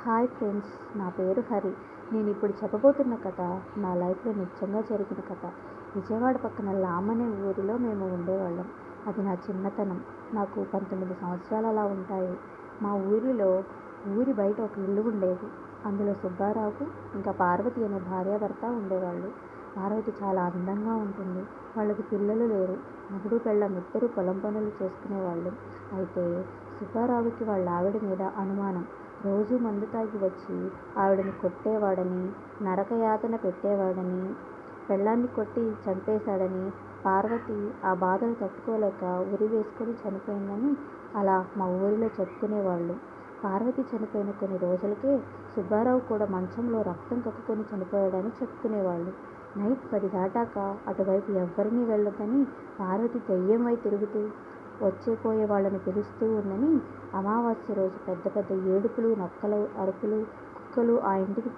Hi friends, నా పేరు హరి. నేను ఇప్పుడు చెప్పబోతున్న కథ నా లైఫ్లో నిజంగా జరిగిన కథ. విజయవాడ పక్కన లామ్ అనే ఊరిలో మేము ఉండేవాళ్ళం. అది నా చిన్నతనం. నాకు 19 సంవత్సరాలు అలా ఉంటాయి. మా ఊరి బయట ఒక ఇల్లు ఉండేది. అందులో సుబ్బారావు ఇంకా పార్వతి అనే భార్యాభర్త ఉండేవాళ్ళు. పార్వతి చాలా అందంగా ఉంటుంది. వాళ్ళకి పిల్లలు లేరు. మొగుడు పెళ్ళాం ఇద్దరు పొలం పనులు చేసుకునేవాళ్ళు. అయితే సుబ్బారావుకి వాళ్ళ ఆవిడ మీద అనుమానం. రోజూ మందు తాగి వచ్చి ఆవిడని కొట్టేవాడని, నరకయాతన పెట్టేవాడని, పెళ్ళాన్ని కొట్టి చంపేశాడని, పార్వతి ఆ బాధలు తట్టుకోలేక ఉరి వేసుకొని చనిపోయిందని అలా మా ఊరిలో చెప్పుకునేవాళ్ళు. పార్వతి చనిపోయిన కొన్ని రోజులకే సుబ్బారావు కూడా మంచంలో రక్తం కక్కుకొని చనిపోయాడని చెప్పుకునేవాళ్ళు. నైట్ 10 దాటాక అటువైపు ఎవ్వరినీ వెళ్ళొద్దని పార్వతి దెయ్యంవై తిరుగుతూ వచ్చేపోయే వాళ్ళని పిలుస్తూ ఉందని, అమావాస్య రోజు పెద్ద పెద్ద ఏడుపులు, నక్కల అరుపులు, కుక్కలు ఆ ఇంటికి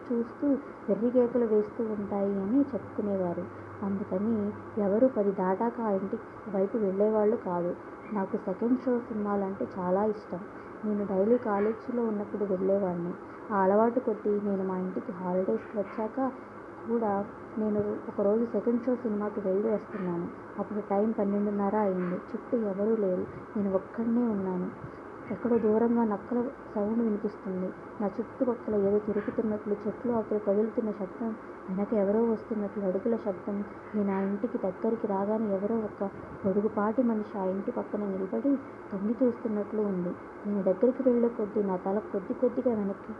చూస్తూ వెర్రికేకలు వేస్తూ ఉంటాయి అని చెప్పుకునేవారు. అందుకని ఎవరు 10 దాటాక ఆ ఇంటి వైపు వెళ్ళేవాళ్ళు కాదు. నాకు సెకండ్ షో సినిమాలంటే చాలా ఇష్టం. నేను డైలీ కాలేజీలో ఉన్నప్పుడు వెళ్ళేవాడిని. ఆ అలవాటు కొద్దీ నేను మా ఇంటికి హాలిడేస్కి వచ్చాక కూడా నేను ఒకరోజు సెకండ్ షో సినిమాకి వెళ్ళి వస్తున్నాను. అప్పుడు టైం 12:30 అయింది. చుట్టూ ఎవరూ లేరు. నేను ఒక్కడినే ఉన్నాను. ఎక్కడో దూరంగా నక్కల సౌండ్ వినిపిస్తుంది. నా చుట్టుపక్కల ఏదో తిరుగుతున్నట్లు, చెట్లు ఆకులు కదులుతున్న శబ్దం, వెనక ఎవరో వస్తున్నట్లు అడుగుల శబ్దం. నేను ఆ ఇంటికి దగ్గరికి రాగానే ఎవరో ఒక పొడుగుపాటి మనిషి ఆ ఇంటి పక్కన నిలబడి తొంగి చూస్తున్నట్లు ఉంది. నేను దగ్గరికి వెళ్ళే కొద్దీ నా తల కొద్దిగా వెనక్కి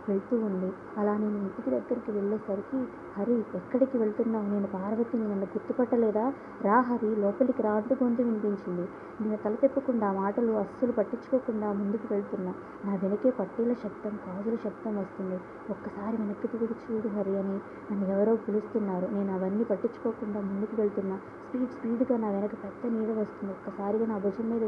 వెళ్తూ ఉంది. అలా నేను ఇంటికి దగ్గరికి వెళ్ళేసరికి, హరి, ఎక్కడికి వెళ్తున్నావు? నేను పార్వతిని, నన్ను గుర్తుపట్టలేదా? రా హరి, లోపలికి రా అంటూ గొంతు వినిపించింది. నేను తల తిప్పకుండా మాటలు అస్సలు పట్టించుకోకుండా ముందుకు వెళ్తున్నా. నా వెనకే పట్టీల శబ్దం, గాజుల శబ్దం వస్తుంది. ఒక్కసారి వెనక్కి తిరిగి చూడు హరి అని నన్ను ఎవరో పిలుస్తున్నారు. నేను అవన్నీ పట్టించుకోకుండా ముందుకు వెళ్తున్నా. స్పీడ్గా నా వెనక పెద్ద నీడ వస్తుంది. ఒక్కసారిగా నా భుజం మీద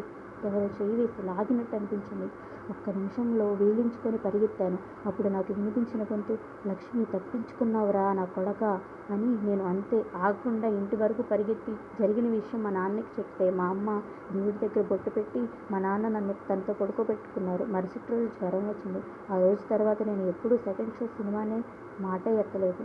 ఎవరో చేయి వేసి లాగినట్టు అనిపించింది. ఒక్క నిమిషంలో వీలించుకొని పరిగెత్తాను. అప్పుడు నాకు వినిపించిన గొంతు, లక్ష్మి, తప్పించుకున్నావురా నా కొడకా అని. నేను అంతే, ఆగకుండా ఇంటి వరకు పరిగెత్తి జరిగిన విషయం మా నాన్నకి చెప్తే మా అమ్మ దేవుడి దగ్గర బొట్టు పెట్టి మా నాన్న నన్ను తనతో పడుకోబెట్టుకున్నారు. మరుసటి రోజు జ్వరం వచ్చింది. ఆ రోజు తర్వాత నేను ఎప్పుడూ సెకండ్ షో సినిమానే మాటే ఎత్తలేదు.